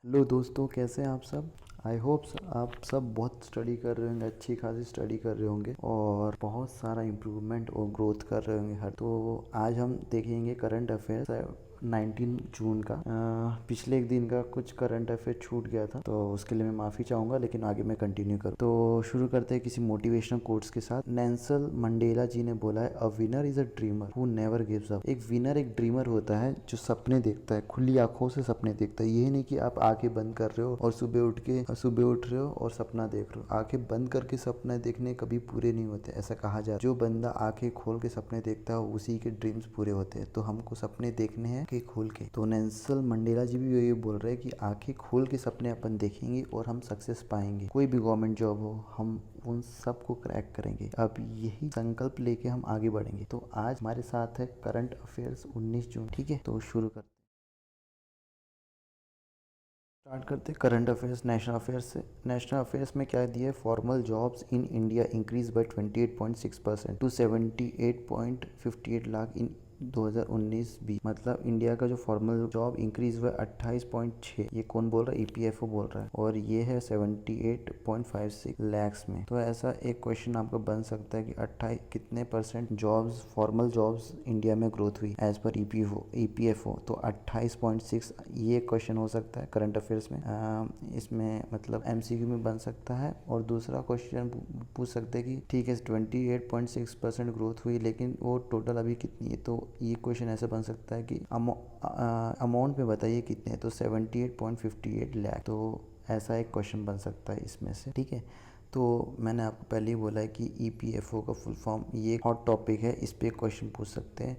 Hello दोस्तों, कैसे हैं आप सब। आई होप आप सब बहुत स्टडी कर रहे होंगे, अच्छी खासी स्टडी कर रहे होंगे और बहुत सारा इम्प्रूवमेंट और ग्रोथ कर रहे होंगे हर। तो आज हम देखेंगे करंट अफेयर्स 19 जून का। पिछले एक दिन का कुछ करंट अफेयर छूट गया था, तो उसके लिए मैं माफ़ी चाहूँगा, लेकिन आगे मैं कंटिन्यू करूँ। तो शुरू करते हैं किसी मोटिवेशनल कोट्स के साथ। नेल्सन मंडेला जी ने बोला है, a winner is a dreamer who never gives up. एक विनर एक ड्रीमर होता है जो सपने देखता है, खुली आंखों से सपने देखता है। ये नहीं कि आप आंखें बंद कर रहे हो और सुबह उठ रहे हो और सपना देख रहे हो। आंखें बंद करके सपने देखने कभी पूरे नहीं होते, ऐसा कहा जाता है। जो बंदा आंखें खोल के सपने देखता है उसी के ड्रीम्स पूरे होते हैं। तो हमको सपने देखने हैं आंखें खोल के। तो नेल्सन मंडेला जी भी ये बोल रहे हैं कि आंखें खोल के सपने अपन देखेंगे और हम सक्सेस पाएंगे। कोई भी गवर्नमेंट जॉब हो, हम उन सबको क्रैक करेंगे। अब यही संकल्प लेके हम आगे बढ़ेंगे। तो आज हमारे साथ है करंट अफेयर्स 19 जून। ठीक है, तो शुरू करते स्टार्ट करते करंट अफेयर्स नेशनल अफेयर्स से। नेशनल अफेयर्स में क्या दिया है, formal jobs in India increase by 28.6% to 78.58 lakh in 2019-20। मतलब इंडिया का जो फॉर्मल जॉब इंक्रीज हुआ 28.6, ये कौन बोल रहा है, ईपीएफओ बोल रहा है, और ये है 78.56 लैक्स में। तो ऐसा एक क्वेश्चन आपका बन सकता है कि 28 कितने percent jobs, formal jobs India में ग्रोथ हुई एज पर ईपीएफओ। तो 28.6 ये क्वेश्चन हो सकता है करंट अफेयर्स में। इसमें मतलब एमसीक्यू में बन सकता है। और दूसरा क्वेश्चन पूछ सकते हैं कि ठीक है 28.6% ग्रोथ हुई, लेकिन वो टोटल अभी कितनी है। तो ये क्वेश्चन ऐसा बन सकता है कि अमाउंट में बताइए कितने, तो 78.58 लाख। तो ऐसा एक क्वेश्चन बन सकता है इसमें से। ठीक है, तो मैंने आपको पहले ही बोला है कि ईपीएफओ का फुल फॉर्म, ये हॉट टॉपिक है, इस पर क्वेश्चन पूछ सकते हैं।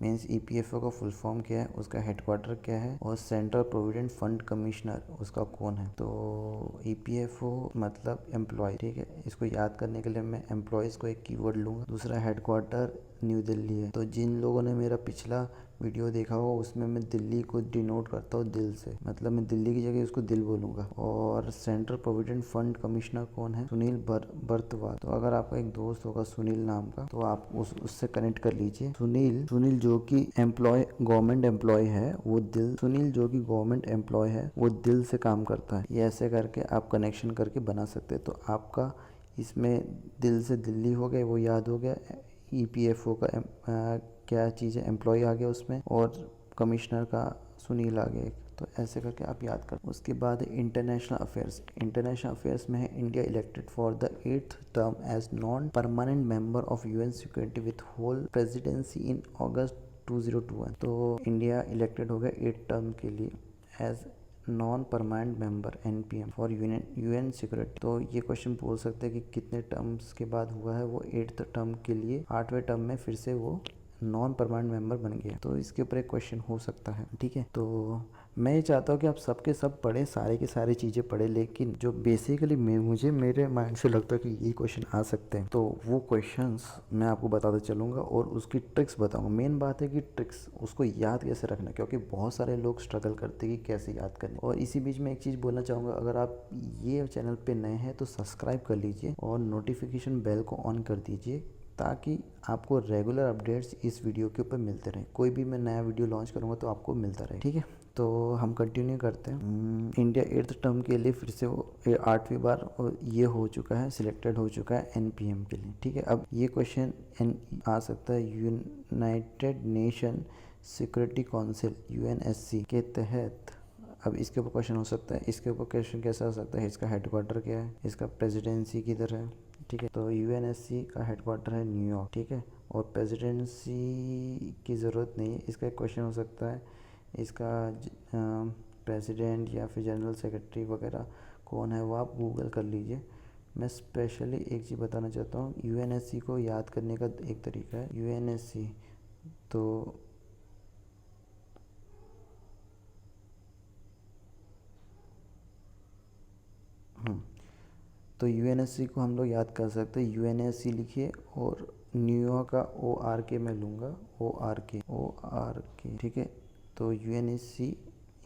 मीन्स ईपीएफओ का फुल फॉर्म क्या है, उसका हेडक्वार्टर क्या है, और सेंट्रल प्रोविडेंट फंड कमिश्नर उसका कौन है। तो ईपीएफओ मतलब एम्प्लॉय। ठीक है, इसको याद करने के लिए मैं एम्प्लॉयज़ को एक कीवर्ड लूँगा। दूसरा हेडक्वार्टर न्यू दिल्ली है। तो जिन लोगों ने मेरा पिछला वीडियो देखा होगा उसमें मैं दिल्ली को डिनोट करता हूँ दिल से, मतलब मैं दिल्ली की जगह उसको दिल बोलूँगा। और सेंट्रल प्रोविडेंट फंड कमिश्नर कौन है, सुनील बर्तवाल। तो अगर आपका एक दोस्त होगा सुनील नाम का, तो आप उससे कनेक्ट कर लीजिए। सुनील जो कि एम्प्लॉय गवर्नमेंट एम्प्लॉय है, वो दिल सुनील जो कि गवर्नमेंट एम्प्लॉय है वो दिल से काम करता है। ये ऐसे करके आप कनेक्शन करके बना सकते हैं। तो आपका इसमें दिल से दिल्ली हो गए, वो याद हो गया। ईपीएफओ का क्या चीज़ है, एम्प्लॉय आ गया उसमें, और कमिश्नर का सुनील आ गया। तो ऐसे करके आप याद कर। उसके बाद इंटरनेशनल अफेयर्स। इंटरनेशनल अफेयर्स में है, India elected for the 8th term as non permanent member of UN security with whole presidency in August 2021। तो इंडिया इलेक्टेड हो गया 8 टर्म के लिए as non permanent member NPM for UN security. तो ये question बोल सकते हैं कि कितने टर्म्स के बाद हुआ है वो 8th टर्म के लिए, 8वें टर्म में फिर से वो नॉन परमानेंट मेंबर बन गया। तो इसके ऊपर एक क्वेश्चन हो सकता है। ठीक है, तो मैं ये चाहता हूँ कि आप सबके सब पढ़ें, सारे की सारी चीज़ें पढ़ें, लेकिन जो बेसिकली मुझे मेरे माइंड से लगता है कि ये क्वेश्चन आ सकते हैं, तो वो क्वेश्चंस मैं आपको बताते चलूँगा और उसकी ट्रिक्स बताऊँगा। मेन बात है कि ट्रिक्स उसको याद कैसे रखना, क्योंकि बहुत सारे लोग स्ट्रगल करते हैं कि कैसे याद करना। और इसी बीच में एक चीज़ बोलना चाहूँगा, अगर आप ये चैनल पर नए हैं तो सब्सक्राइब कर लीजिए और नोटिफिकेशन बेल को ऑन कर दीजिए, ताकि आपको रेगुलर अपडेट्स इस वीडियो के ऊपर मिलते रहें। कोई भी मैं नया वीडियो लॉन्च करूँगा तो आपको मिलता रहे। ठीक है, तो हम कंटिन्यू करते हैं। इंडिया 8th टर्म के लिए फिर से 8वीं बार और ये हो चुका है, सिलेक्टेड हो चुका है एनपीएम के लिए। ठीक है, अब ये क्वेश्चन आ सकता है United nation security council UNSC के तहत। अब इसके ऊपर क्वेश्चन हो सकता है, इसके ऊपर क्वेश्चन कैसा हो सकता है, इसका हेडक्वार्टर क्या है, इसका प्रेसिडेंसी किधर है। ठीक है, तो यूएनएससी का हेडक्वार्टर है न्यूयॉर्क। ठीक है, और प्रेसिडेंसी की ज़रूरत नहीं है। इसका एक क्वेश्चन हो सकता है, इसका प्रेसिडेंट या फिर जनरल सेक्रेटरी वगैरह कौन है वो आप गूगल कर लीजिए। मैं स्पेशली एक चीज़ बताना चाहता हूँ, यूएनएससी को याद करने का एक तरीका है। यूएनएससी तो तो यूएनएससी को हम लोग याद कर सकते हैं, यूएनएससी लिखिए और न्यूयॉर्क का ORK मैं लूँगा, ORK। ठीक है, तो यूएनएससी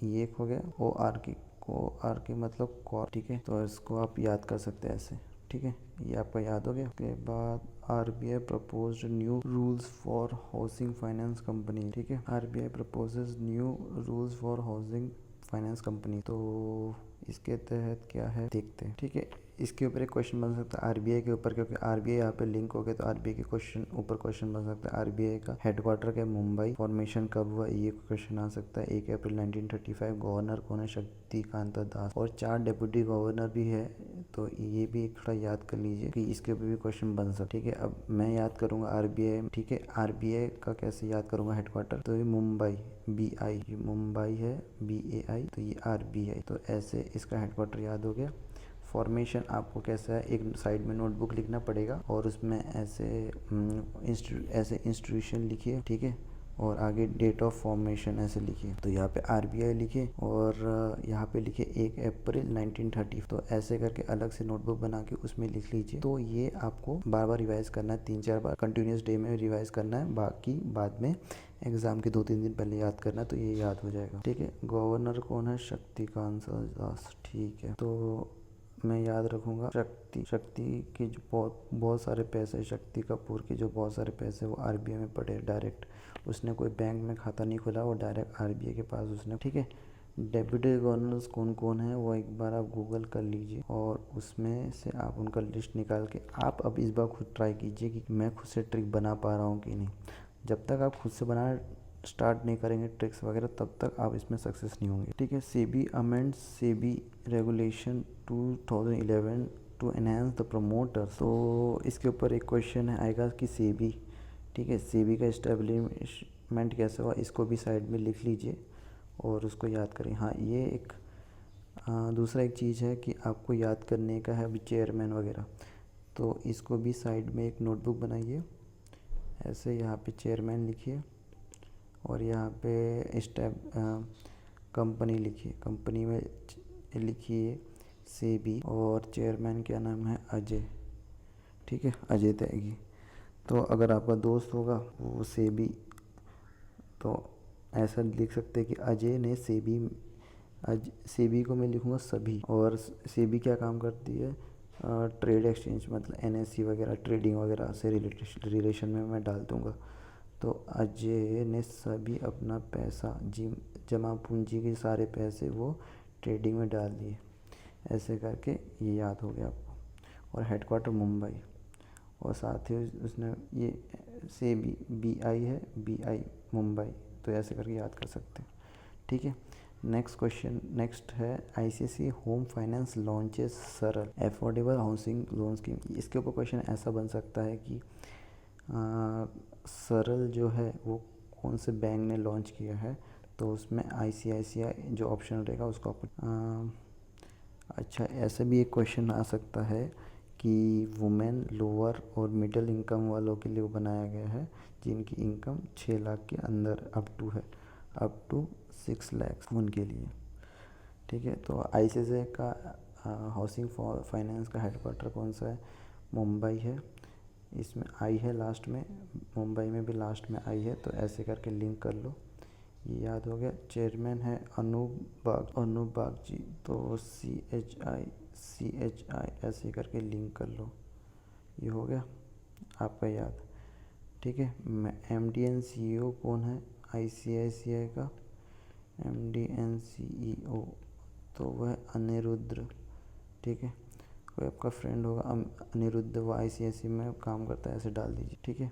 ये एक हो गया, ORK मतलब कॉर। ठीक है, तो इसको आप याद कर सकते हैं ऐसे। ठीक है, ये आपका याद हो गया। उसके बाद RBI proposed new rules for housing finance company. ठीक है, RBI proposes new rules for housing finance company. तो इसके तहत क्या है देखते हैं, ठीक है। इसके ऊपर एक क्वेश्चन बन सकता है आरबीआई के ऊपर, क्योंकि आरबीआई यहाँ पे लिंक हो गया, तो आरबीआई के क्वेश्चन बन सकता है। आरबीआई का हेडक्वार्टर क्या है? मुंबई। फॉर्मेशन कब हुआ? ये क्वेश्चन आ सकता है। 1 अप्रैल 1935। गवर्नर कौन है? शक्तिकांत दास। और 4 डिप्टी गवर्नर भी है, तो ये भी थोड़ा याद कर लीजिए कि इसके ऊपर भी क्वेश्चन बन सकता है, ठीक है। अब मैं याद करूंगा आरबीआई, ठीक है। आरबीआई का कैसे याद करूंगा हेडक्वार्टर? तो ये मुंबई, BI, ये मुंबई है, BAI, तो ये RBI, तो ऐसे इसका हेडक्वार्टर याद हो गया। फॉर्मेशन आपको कैसा है, एक साइड में नोटबुक लिखना पड़ेगा और उसमें ऐसे इंस्टीट्यूशन लिखिए, ठीक है। और आगे डेट ऑफ फॉर्मेशन ऐसे लिखिए। तो यहाँ पे आरबीआई लिखिए और यहाँ पे लिखिए 1 अप्रैल 1930। तो ऐसे करके अलग से नोटबुक बना के उसमें लिख लीजिए। तो ये आपको बार बार रिवाइज करना है, 3-4 बार कंटिन्यूस डे में रिवाइज करना है। बाकी बाद में एग्जाम के 2-3 दिन पहले याद करना, तो ये याद हो जाएगा, ठीक है। गवर्नर कौन है? शक्तिकांत दास, ठीक है। तो मैं याद रखूँगा शक्ति के जो बहुत सारे पैसे, शक्ति कपूर के जो बहुत सारे पैसे वो आरबीआई में पड़े डायरेक्ट। उसने कोई बैंक में खाता नहीं खोला, वो डायरेक्ट आरबीआई के पास उसने, ठीक है। डेप्यूटी गवर्नर्स कौन कौन है वो एक बार आप गूगल कर लीजिए और उसमें से आप उनका लिस्ट निकाल के आप अब इस बार खुद ट्राई कीजिए कि मैं खुद से ट्रिक बना पा रहा हूँ कि नहीं। जब तक आप खुद से बनाना स्टार्ट नहीं करेंगे ट्रिक्स वगैरह, तब तक आप इसमें सक्सेस नहीं होंगे, ठीक है। SEBI amends SEBI regulation 2011 to enhance the promoters. तो इसके ऊपर एक क्वेश्चन है आएगा कि सेबी, ठीक है, सेबी का इस्टेब्लिशमेंट कैसे हुआ, इसको भी साइड में लिख लीजिए और उसको याद करें। हाँ, ये एक दूसरा एक चीज़ है कि आपको याद करने का है अभी चेयरमैन वगैरह, तो इसको भी साइड में एक नोटबुक बनाइए। ऐसे यहाँ पे चेयरमैन लिखिए और यहाँ पे कंपनी लिखिए, कंपनी में लिखिए सेबी और चेयरमैन क्या नाम है? अजय, ठीक है, अजय त्यागी। तो अगर आपका दोस्त होगा वो सेबी, तो ऐसा लिख सकते हैं कि अजय ने सेबी को मैं लिखूँगा सभी। और सेबी क्या काम करती है? ट्रेड एक्सचेंज, मतलब NSE वगैरह, ट्रेडिंग वगैरह से रिलेशन में मैं डाल दूँगा। तो अजय ने सभी अपना पैसा, जमा पूंजी के सारे पैसे वो ट्रेडिंग में डाल दिए। ऐसे करके ये याद हो गया आपको। और हेडक्वार्टर मुंबई, और साथ ही उसने ये सेबी BI है, BI मुंबई, तो ऐसे करके याद कर सकते हैं, ठीक है। नेक्स्ट है ICICI होम फाइनेंस लॉन्चेस सरल अफोर्डेबल हाउसिंग लोन स्कीम। इसके ऊपर क्वेश्चन ऐसा बन सकता है कि सरल जो है वो कौन से बैंक ने लॉन्च किया है, तो उसमें ICICI जो ऑप्शन रहेगा उसको अच्छा, ऐसे भी एक क्वेश्चन आ सकता है कि वुमेन, लोअर और मिडिल इनकम वालों के लिए वो बनाया गया है जिनकी इनकम 6 लाख के अंदर अप टू 6 लाख उनके लिए, ठीक है। तो ICICI का हाउसिंग फाइनेंस का हेडक्वार्टर कौन सा है? मुंबई है, इसमें आई है लास्ट में, मुंबई में भी लास्ट में आई है, तो ऐसे करके लिंक कर लो, ये याद हो गया। चेयरमैन है अनूप बाग जी, तो CHI ऐसे करके लिंक कर लो, ये हो गया आपका याद, ठीक है। MD एंड CEO कौन है ICICI का? MD एंड CEO तो वह अनिरुद्ध, ठीक है। कोई आपका फ्रेंड होगा अनिरुद्ध, वो ICICI में काम करता है, ऐसे डाल दीजिए, ठीक है।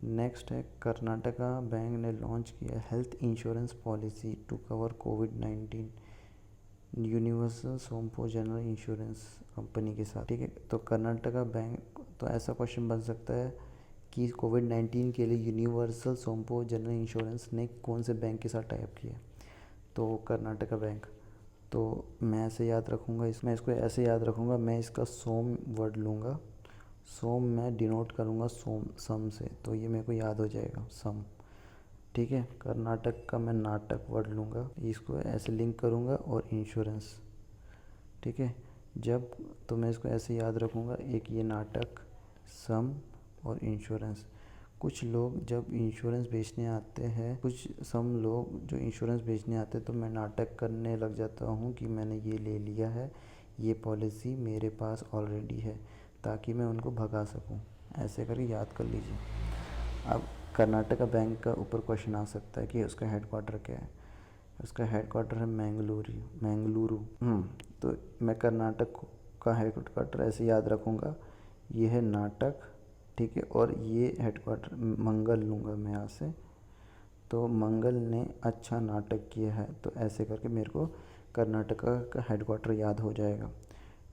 नेक्स्ट है कर्नाटका बैंक ने लॉन्च किया health insurance policy to cover कोविड-19 universal Sompo general insurance company के साथ, ठीक है। तो कर्नाटका बैंक, तो ऐसा क्वेश्चन बन सकता है कि कोविड-19 के लिए यूनिवर्सल सोमपो जनरल इंश्योरेंस ने कौन से बैंक के साथ टाइप किया? तो कर्नाटका बैंक। तो मैं ऐसे याद रखूँगा, इसमें इसको ऐसे याद रखूँगा, मैं इसका सोम वर्ड लूँगा, सोम मैं डिनोट करूँगा सम से, तो ये मेरे को याद हो जाएगा सम, ठीक है। कर्नाटक का मैं नाटक वर्ड लूँगा, इसको ऐसे लिंक करूँगा और इंश्योरेंस, ठीक है। तो मैं इसको ऐसे याद रखूँगा, एक ये नाटक, सम और इंश्योरेंस। कुछ लोग जब इंश्योरेंस बेचने आते हैं, सम लोग जो इंश्योरेंस बेचने आते हैं, तो मैं नाटक करने लग जाता हूँ कि मैंने ये ले लिया है, ये पॉलिसी मेरे पास ऑलरेडी है, ताकि मैं उनको भगा सकूँ। ऐसे करके याद कर लीजिए। अब कर्नाटका बैंक का ऊपर क्वेश्चन आ सकता है कि उसका हेडक्वार्टर क्या है, उसका हेडक्वार्टर है मैंगलुरु। तो मैं कर्नाटक का हेडक्वार्टर ऐसे याद रखूँगा, ये है नाटक, ठीक है, और ये हेडक्वार्टर मंगल लूँगा मैं यहाँ से। तो मंगल ने अच्छा नाटक किया है, तो ऐसे करके मेरे को कर्नाटका का हेडक्वार्टर याद हो जाएगा,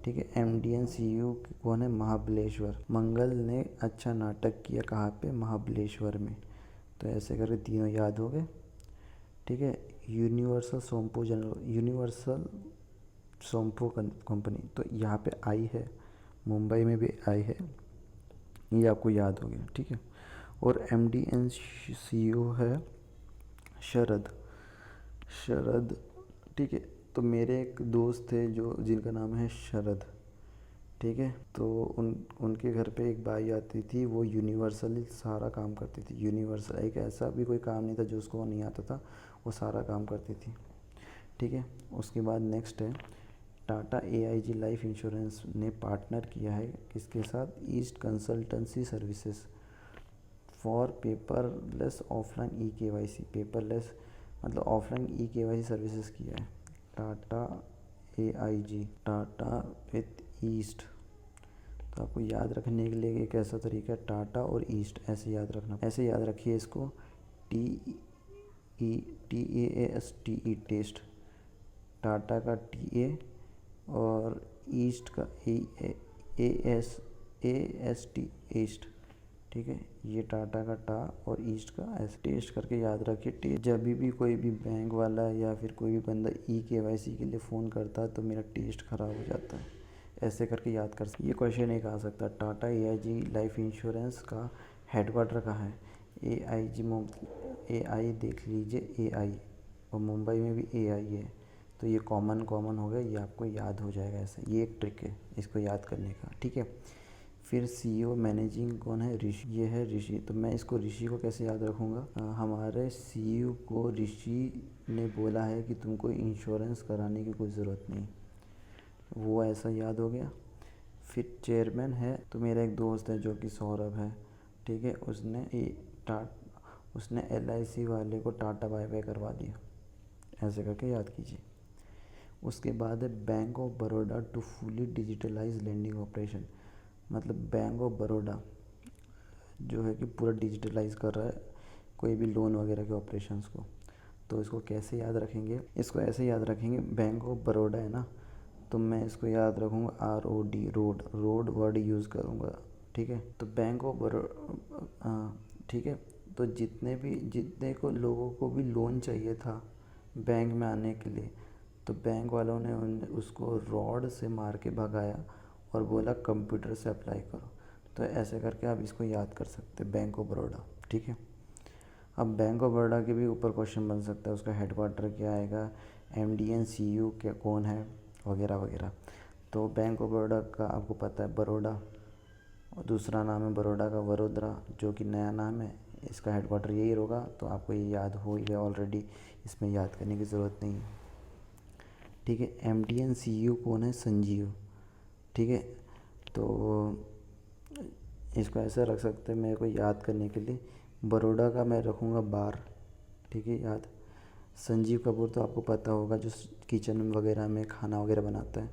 ठीक है। MD and CEO कौन है? महाबलेश्वर। मंगल ने अच्छा नाटक किया कहाँ पे? महाबलेश्वर में। तो ऐसे करके तीनों याद हो गए, ठीक है। यूनिवर्सल सोम्पो कंपनी, तो यहाँ पे आई है, मुंबई में भी आई है, ये आपको याद हो गया, ठीक है। और MD and CEO है शरद, ठीक है। तो मेरे एक दोस्त थे जो जिनका नाम है शरद, ठीक है। तो उनके घर पे एक बाई आती थी, वो यूनिवर्सल सारा काम करती थी। यूनिवर्सल एक ऐसा भी कोई काम नहीं था जो उसको नहीं आता था, वो सारा काम करती थी, ठीक है। उसके बाद नेक्स्ट है टाटा AIG लाइफ इंश्योरेंस ने पार्टनर किया है किसके साथ? East consultancy services for paperless offline EKYC। Paperless मतलब ऑफलाइन EKYC सर्विसेज किया है Tata AIG, Tata with east. तो आपको याद रखने के लिए एक ऐसा तरीका है, टाटा और ईस्ट, ऐसे याद रखना, ऐसे याद रखिए इसको, TASTE टेस्ट, टाटा का TA और ईस्ट का AST ईस्ट, ठीक है। ये टाटा का टा और ईस्ट का ऐसे टेस्ट करके याद रखिए। जब भी कोई भी बैंक वाला या फिर कोई भी बंदा EKYC के लिए फ़ोन करता है तो मेरा टेस्ट ख़राब हो जाता है, ऐसे करके याद कर सकते। ये क्वेश्चन एक आ सकता है, टाटा AIG लाइफ इंश्योरेंस का हेडक्वार्टर कहाँ है? AI देख लीजिए, AI, और मुंबई में भी AI है, तो ये कॉमन हो गया, ये आपको याद हो जाएगा ऐसे। ये एक ट्रिक है इसको याद करने का, ठीक है। फिर CEO मैनेजिंग कौन है? ऋषि, ये है ऋषि। तो मैं इसको ऋषि को कैसे याद रखूँगा? हमारे CEO को ऋषि ने बोला है कि तुमको इंश्योरेंस कराने की कोई ज़रूरत नहीं, वो ऐसा याद हो गया। फिर चेयरमैन है, तो मेरा एक दोस्त है जो कि सौरभ है, ठीक है। उसने LIC वाले को टाटा बाय बाय करवा दिया, ऐसे करके याद कीजिए। उसके बाद है bank of Baroda to fully digitalise lending operation, मतलब बैंक ऑफ बड़ौदा जो है कि पूरा डिजिटलाइज कर रहा है कोई भी लोन वगैरह के ऑपरेशंस को। तो इसको कैसे याद रखेंगे? इसको ऐसे याद रखेंगे, बैंक ऑफ बड़ौदा है ना, तो मैं इसको याद रखूँगा ROD, रोड वर्ड यूज़ करूँगा, ठीक है। तो बैंक ऑफ बड़ौदा, ठीक है। तो जितने को लोगों को भी लोन चाहिए था बैंक में आने के लिए, तो बैंक वालों ने उसको रॉड से मार के भगाया और बोला कंप्यूटर से अप्लाई करो। तो ऐसे करके आप इसको याद कर सकते हैं, बैंक ऑफ बड़ौदा, ठीक है। अब बैंक ऑफ बड़ौदा के भी ऊपर क्वेश्चन बन सकता है, उसका हेडक्वार्टर क्या आएगा, MD and CEO क्या कौन है, वगैरह वगैरह। तो बैंक ऑफ बड़ौदा का आपको पता है बड़ौदा, और दूसरा नाम है बड़ौदा का वडोदरा, जो कि नया नाम है, इसका हेडक्वार्टर यही होगा। तो आपको ये याद हो ही गया ऑलरेडी, इसमें याद करने की ज़रूरत नहीं है, ठीक है। MD and CEO कौन है? संजीव, ठीक है। तो इसको ऐसा रख सकते हैं मेरे को याद करने के लिए, बड़ौदा का मैं रखूँगा बार, ठीक है, याद। संजीव कपूर तो आपको पता होगा जो किचन वगैरह में खाना वगैरह बनाता है।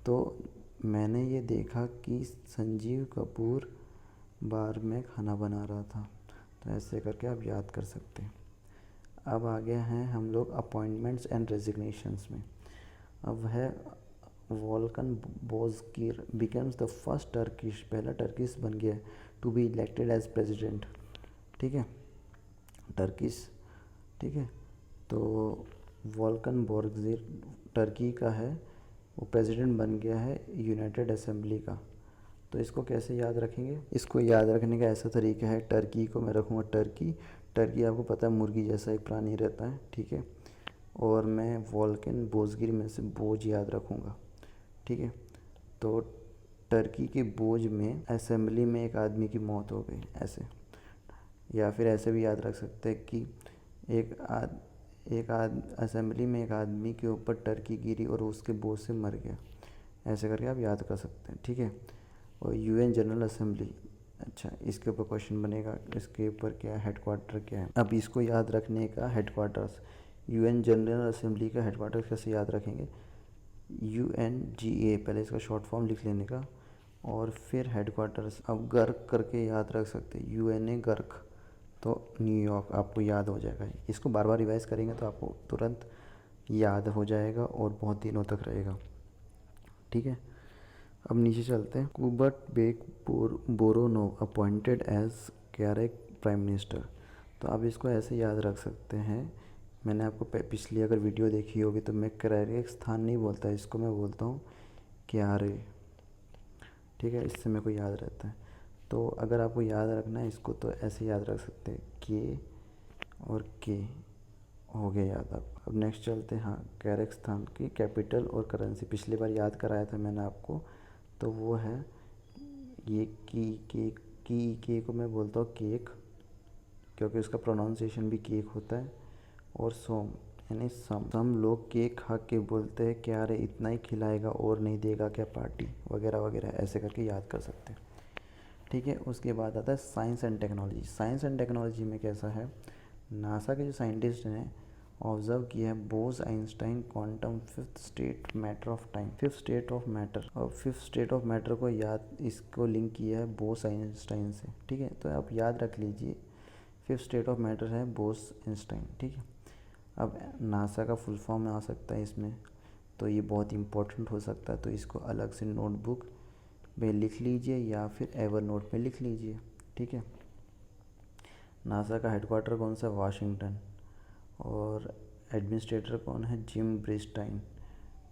तो मैंने ये देखा कि संजीव कपूर बार में खाना बना रहा था, तो ऐसे करके आप याद कर सकते हैं। अब आ गए हैं हम लोग अपॉइंटमेंट्स एंड रेजिग्नेशंस में। अब है Volkan Bozkir becomes the first Turkish, पहला टर्किश बन गया to be elected as president, ठीक है, टर्किश, ठीक है। तो वॉल्कन बोर्गजीर टर्की का है, वो प्रेसिडेंट बन गया है यूनाइटेड असेंबली का। तो इसको कैसे याद रखेंगे? इसको याद रखने का ऐसा तरीका है, टर्की को मैं रखूँगा टर्की आपको पता है मुर्गी जैसा एक प्राणी रहता है, ठीक है। और मैं वॉल्कन बोजगिर में से बोझ याद रखूँगा, ठीक है। तो टर्की के बोझ में असेंबली में एक आदमी की मौत हो गई, ऐसे। या फिर ऐसे भी याद रख सकते हैं कि असेंबली में एक आदमी के ऊपर टर्की गिरी और उसके बोझ से मर गया, ऐसे करके आप याद कर सकते हैं, ठीक है। और UN जनरल असेंबली, अच्छा, इसके ऊपर क्वेश्चन बनेगा, इसके ऊपर क्या हेडक्वार्टर क्या है। अब इसको याद रखने का हेडक्वार्टर्स, यूएन जनरल असेंबली का हेडक्वार्टर कैसे याद रखेंगे, UNGA, पहले इसका शॉर्ट फॉर्म लिख लेने का और फिर हेडक्वार्टर्स। अब गर्क करके याद रख सकते हैं, UNA गर्क, तो न्यूयॉर्क आपको याद हो जाएगा। इसको बार बार रिवाइज करेंगे तो आपको तुरंत याद हो जाएगा और बहुत दिनों तक रहेगा। ठीक है, अब नीचे चलते हैं। Kubatbek Boronov appointed as Kyrgyz prime minister. तो आप इसको ऐसे याद रख सकते हैं, मैंने आपको पिछली अगर वीडियो देखी होगी तो मैं कैरेक स्थान नहीं बोलता, इसको मैं बोलता हूँ क्यारे। ठीक है, इससे मेरे को याद रहता है। तो अगर आपको याद रखना है इसको तो ऐसे याद रख सकते हैं, के और के, हो गया याद आप। अब नेक्स्ट चलते हैं। हाँ, कैरेक्स्तान की कैपिटल और करेंसी पिछली बार याद कराया था मैंने आपको, तो वो है ये की को मैं बोलता हूँ केक, क्योंकि उसका प्रोनाउंसिएशन भी केक होता है। और सोम यानी सम लोग केक खा के बोलते हैं क्या रे इतना ही खिलाएगा और नहीं देगा क्या पार्टी, वगैरह वगैरह, ऐसे करके याद कर सकते हैं। ठीक है, उसके बाद आता है science and technology. Science and technology में कैसा है, नासा के जो साइंटिस्ट ने ऑब्जर्व किया है Bose Einstein quantum fifth state matter of time, fifth state of matter, और फिफ्थ स्टेट ऑफ मैटर को याद, इसको लिंक किया है बोस आइंस्टाइन से। ठीक है, तो आप याद रख लीजिए फिफ्थ स्टेट ऑफ मैटर है बोस आइंस्टाइन। ठीक है, अब नासा का फुल फॉर्म आ सकता है इसमें, तो ये बहुत इंपॉर्टेंट हो सकता है, तो इसको अलग से नोटबुक में लिख लीजिए या फिर एवर नोट में लिख लीजिए। ठीक है, नासा का हेडक्वार्टर कौन सा, वाशिंगटन, और एडमिनिस्ट्रेटर कौन है, जिम ब्रिस्टाइन।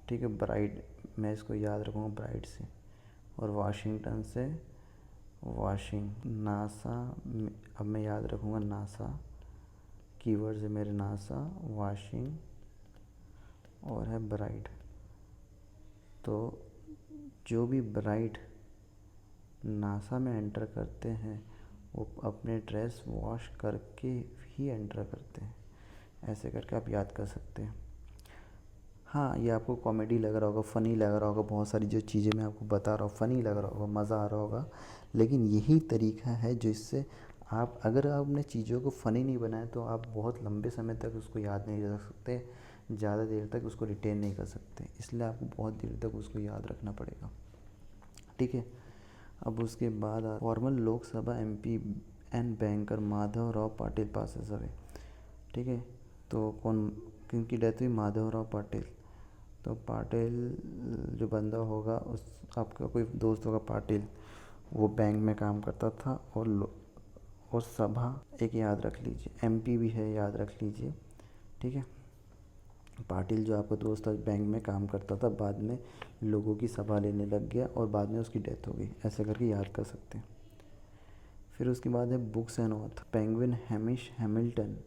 ठीक है, ब्राइड, मैं इसको याद रखूँगा ब्राइड से, और वाशिंगटन से नासा, अब मैं याद रखूँगा नासा, कीवर्ड्स है मेरे नासा, वाशिंग और है ब्राइड। तो जो भी ब्राइड नासा में एंटर करते हैं वो अपने ड्रेस वॉश करके ही एंटर करते हैं, ऐसे करके आप याद कर सकते हैं। हाँ, ये आपको कॉमेडी लग रहा होगा, फ़नी लग रहा होगा, बहुत सारी जो चीज़ें मैं आपको बता रहा हूँ फ़नी लग रहा होगा, मज़ा आ रहा होगा, लेकिन यही तरीका है जिससे आप, अगर आपने चीज़ों को फ़नी नहीं बनाया तो आप बहुत लंबे समय तक उसको याद नहीं रख सकते, ज़्यादा देर तक उसको रिटेन नहीं कर सकते, इसलिए आपको बहुत देर तक उसको याद रखना पड़ेगा। ठीक है, अब उसके बाद formal Lok Sabha MP and banker Madhav Rao Patil passes away. ठीक है, तो कौन, किनकी डेथ हुई, माधव राव पाटिल। तो पाटिल जो बंदा होगा, उस आपका कोई दोस्त होगा पाटिल, वो बैंक में काम करता था, और सभा एक याद रख लीजिए, MP भी है, याद रख लीजिए। ठीक है, पाटिल जो आपका दोस्त था बैंक में काम करता था, बाद में लोगों की सभा लेने लग गया और बाद में उसकी डेथ हो गई, ऐसे करके याद कर सकते हैं। फिर उसके बाद है books and author. Penguin Hamish Hamilton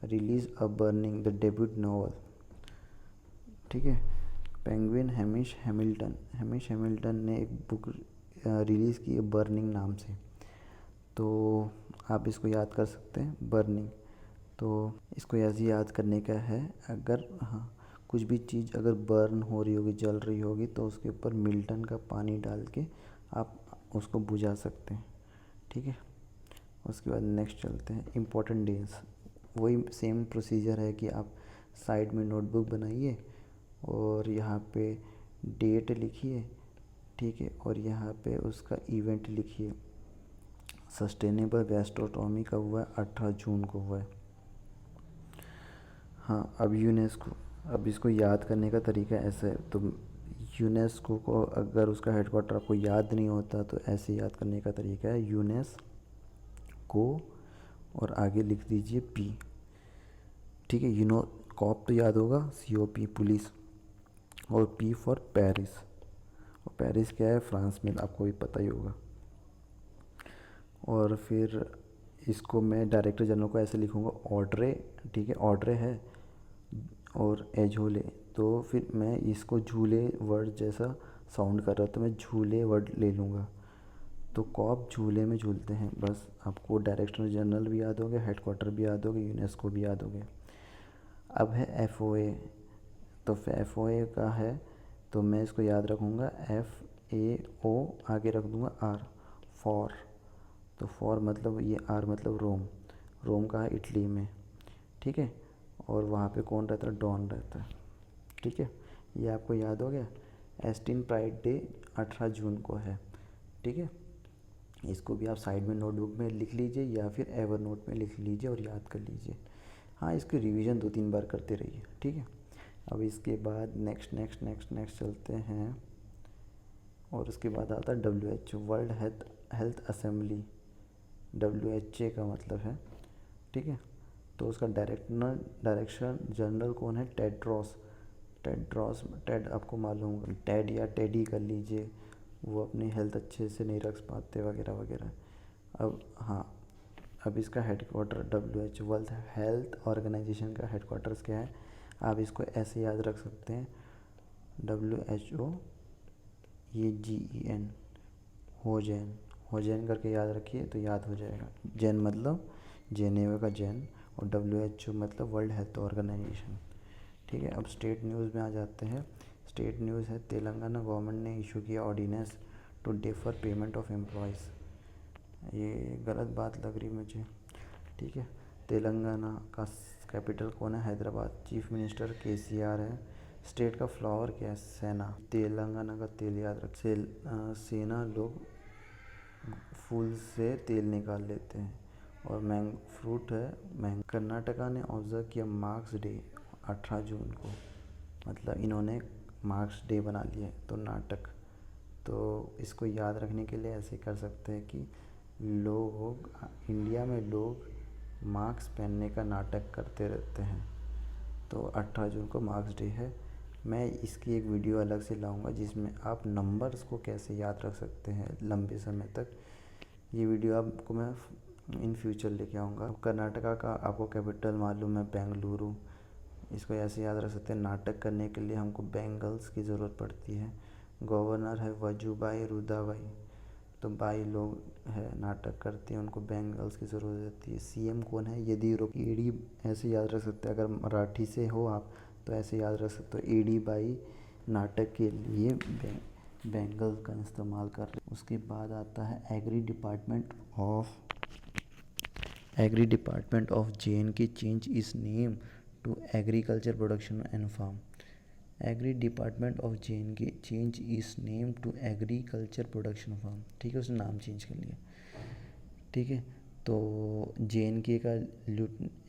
release a burning the debut novel. ठीक है, पेंगुइन हैमिश हैमिल्टन ने एक बुक रिलीज़ की है बर्निंग नाम से, तो आप इसको याद कर सकते हैं बर्निंग। तो इसको ऐसे याद करने का है, अगर हाँ कुछ भी चीज़ अगर बर्न हो रही होगी, जल रही होगी, तो उसके ऊपर मिल्टन का पानी डाल के आप उसको बुझा सकते हैं। ठीक है, उसके बाद नेक्स्ट चलते हैं इम्पोर्टेंट डेज। वही सेम प्रोसीजर है कि आप साइड में नोटबुक बनाइए और यहाँ पे डेट लिखिए। ठीक है, और यहाँ पे उसका इवेंट लिखिए। सस्टेनेबल गैस्ट्रोनॉमी कब हुआ है, 18 जून को हुआ है। हाँ, अब यूनेस्को, अब इसको याद करने का तरीका ऐसा है, तो यूनेस्को को अगर उसका हेडक्वार्टर आपको याद नहीं होता तो ऐसे याद करने का तरीका है यूनेस्को और आगे लिख दीजिए P। ठीक है, कॉप तो याद होगा, COP पुलिस, और P फॉर पेरिस, और पेरिस क्या है, फ्रांस में, आपको भी पता ही होगा। और फिर इसको मैं डायरेक्टर जनरल को ऐसे लिखूँगा ऑड्रे। ठीक है, ऑड्रे है और एझोले, तो फिर मैं इसको झूले वर्ड जैसा साउंड कर रहा तो मैं झूले वर्ड ले लूँगा, तो कॉप झूले में झूलते हैं। बस आपको डायरेक्टर जनरल भी याद हो गया, हेडक्वार्टर भी याद हो गया, यूनेस्को भी याद हो गया। अब है FOA, तो FOA का है तो मैं इसको याद रखूँगा FAO, आगे रख दूँगा R फॉर, तो फॉर मतलब ये R मतलब रोम, रोम का है इटली में। ठीक है, और वहाँ पे कौन रहता है, डॉन रहता है। ठीक है, ये आपको याद हो गया। एस्टिन प्राइड डे 18 जून को है। ठीक है, इसको भी आप साइड में नोटबुक में लिख लीजिए या फिर एवर नोट में लिख लीजिए और याद कर लीजिए। हाँ, इसकी रिवीजन 2-3 बार करते रहिए। ठीक है, अब इसके बाद नेक्स्ट चलते हैं। और उसके बाद आता है WHO, world health assembly. WHO का मतलब है। ठीक है, तो उसका डायरेक्शन जनरल कौन है, टेड्रोस। टेड आपको मालूम होगा, टेड या टेडी कर लीजिए। वो अपनी हेल्थ अच्छे से नहीं रख पाते वगैरह वगैरह। अब हाँ, अब इसका headquarter WHO, world health organisation का हेडक्वार्टर्स क्या है, आप इसको ऐसे याद रख सकते हैं, WHO, ये GEN, होजेन करके याद रखिए तो याद हो जाएगा। जैन मतलब जेनेवा का जैन, और WHO मतलब वर्ल्ड हेल्थ ऑर्गेनाइजेशन। ठीक है, अब स्टेट न्यूज़ में आ जाते हैं। स्टेट न्यूज़ है, तेलंगाना गवर्नमेंट ने इशू किया ordinance to defer payment of employees. ये गलत बात लग रही मुझे। ठीक है, तेलंगाना का कैपिटल कौन है, हैदराबाद। चीफ मिनिस्टर KCR है। स्टेट का फ्लावर क्या है, सेना। तेलंगाना का तेल याद रख, सेना लोग फूल से तेल निकाल लेते हैं। और मैंग फ्रूट है मैंग। कर्नाटका ने ऑब्जर्व किया मार्क्स डे 18 जून को, मतलब इन्होंने मार्क्स डे बना लिया है। तो नाटक, तो इसको याद रखने के लिए ऐसे कर सकते हैं कि लोग, इंडिया में लोग मास्क पहनने का नाटक करते रहते हैं। तो 18 जून को मार्क्स डे है। मैं इसकी एक वीडियो अलग से लाऊंगा जिसमें आप नंबर्स को कैसे याद रख सकते हैं लंबे समय तक। ये वीडियो आपको मैं इन फ्यूचर लेके आऊँगा। कर्नाटका का आपको कैपिटल मालूम है, बेंगलुरु। इसको ऐसे याद रख सकते हैं, नाटक करने के लिए हमको बेंगल्स की ज़रूरत पड़ती है। गवर्नर है वजूभाई रुदाभाई, तो भाई लोग है नाटक करते हैं, उनको बेंगल्स की ज़रूरत होती है। CM कौन है, येदियुरप्पा। ED ऐसे याद रख सकते हैं, अगर मराठी से हो आप तो ऐसे याद रख सकते हो, ED भाई नाटक के लिए बेंगल का इस्तेमाल कर रहे। उसके बाद आता है agri department of JNK change is name to agriculture production and farm. Agri department of JNK change is name to agriculture production farm. ठीक है, उसने नाम चेंज कर लिया। ठीक है, तो JNK का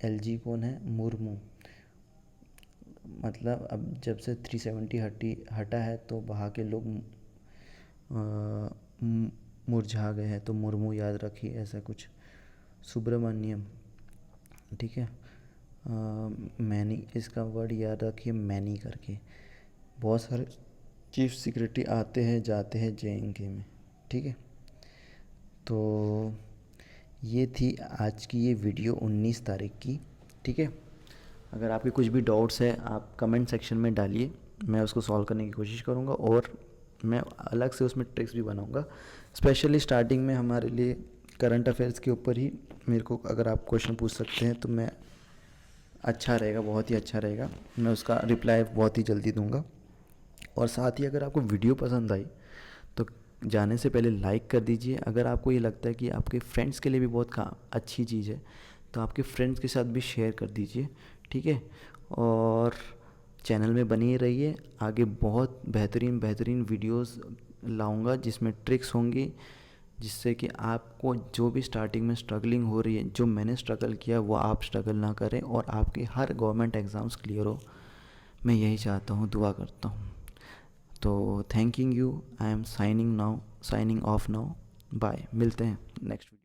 LG कौन है, मुर्मू। मतलब अब जब से 370 हटा है तो वहाँ के लोग मुरझा गए हैं, तो मुर्मू याद रखिए, ऐसा कुछ। सुब्रमण्यम। ठीक है, मैनी, इसका वर्ड याद रखिए, मैनी करके। बहुत सारे चीफ सेक्रेटरी आते हैं जाते हैं JNK में। ठीक है, तो ये थी आज की ये वीडियो 19 तारीख की। ठीक है, अगर आपके कुछ भी डाउट्स है आप कमेंट सेक्शन में डालिए, मैं उसको सॉल्व करने की कोशिश करूँगा। और मैं अलग से उसमें ट्रिक्स भी बनाऊँगा, स्पेशली स्टार्टिंग में हमारे लिए करंट अफेयर्स के ऊपर ही मेरे को अगर आप क्वेश्चन पूछ सकते हैं तो मैं अच्छा रहेगा, बहुत ही अच्छा रहेगा। मैं उसका रिप्लाई बहुत ही जल्दी दूंगा। और साथ ही अगर आपको वीडियो पसंद आई तो जाने से पहले लाइक कर दीजिए। अगर आपको ये लगता है कि आपके फ्रेंड्स के लिए भी बहुत अच्छी चीज़ है तो आपके फ्रेंड्स के साथ भी शेयर कर दीजिए। ठीक है, और चैनल में बने रहिए, आगे बहुत बेहतरीन वीडियोस लाऊंगा जिसमें ट्रिक्स होंगी, जिससे कि आपको जो भी स्टार्टिंग में स्ट्रगलिंग हो रही है, जो मैंने स्ट्रगल किया वो आप स्ट्रगल ना करें और आपके हर गवर्नमेंट एग्ज़ाम्स क्लियर हो। मैं यही चाहता हूँ, दुआ करता हूँ। तो thanking you, I am signing off now. Bye, मिलते हैं नेक्स्ट।